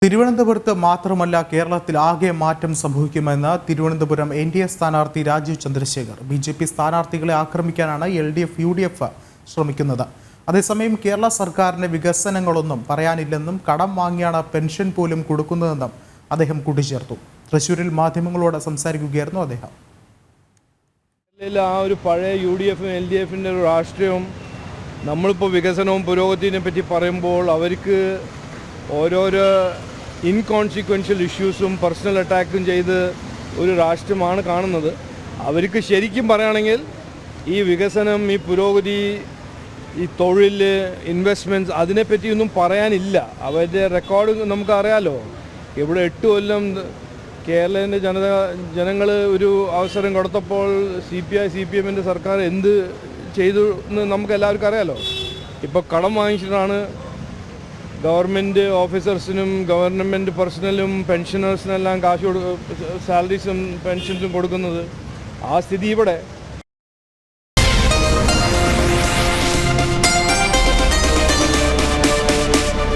തിരുവനന്തപുരത്ത് മാത്രമല്ല കേരളത്തിൽ ആകെ മാറ്റം സംഭവിക്കുമെന്ന് തിരുവനന്തപുരം എൻ.ഡി.എ സ്ഥാനാർത്ഥി രാജീവ് ചന്ദ്രശേഖർ. ബി.ജെ.പി സ്ഥാനാർത്ഥികളെ ആക്രമിക്കാനാണ് എൽ.ഡി.എഫ്, ശ്രമിക്കുന്നത്. അതേസമയം കേരള സർക്കാരിന്റെ വികസനങ്ങളൊന്നും പറയാനില്ലെന്നും കടം വാങ്ങിയാണ് പെൻഷൻ പോലും കൊടുക്കുന്നതെന്നും അദ്ദേഹം കൂട്ടിച്ചേർത്തു. തൃശ്ശൂരിൽ മാധ്യമങ്ങളോട് സംസാരിക്കുകയായിരുന്നു അദ്ദേഹം. ആ ഒരു പഴയ UDF LDFിൻ്റെ ഒരു രാഷ്ട്രീയവും നമ്മളിപ്പോൾ വികസനവും പുരോഗതിയെ പറ്റി പറയുമ്പോൾ അവർക്ക് ഓരോരോ ഇൻകോൺസിക്വൻഷ്യൽ ഇഷ്യൂസും പേഴ്സണൽ അറ്റാക്കും ചെയ്ത് ഒരു രാഷ്ട്രീയമാണ് കാണുന്നത്. അവർക്ക് ശരിക്കും പറയുകയാണെങ്കിൽ ഈ വികസനം, ഈ പുരോഗതി, ഈ തൊഴിൽ, ഇൻവെസ്റ്റ്മെൻറ്റ്സ് അതിനെപ്പറ്റിയൊന്നും പറയാനില്ല. അവരുടെ റെക്കോർഡ് നമുക്കറിയാലോ. ഇവിടെ 8 കൊല്ലം കേരളത്തിൻ്റെ ജനങ്ങൾ ഒരു അവസരം കൊടുത്തപ്പോൾ CPIMൻ്റെ സർക്കാർ എന്ത് ചെയ്തു എന്ന് നമുക്ക് എല്ലാവർക്കും അറിയാലോ. ഇപ്പോൾ കടം വാങ്ങിച്ചിട്ടാണ് ഗവൺമെൻറ് ഓഫീസേഴ്സിനും ഗവൺമെൻറ് പേഴ്സണലും പെൻഷനേഴ്സിനെല്ലാം കാശ് സാലറീസും പെൻഷൻസും കൊടുക്കുന്നത്. ആ സ്ഥിതി ഇവിടെ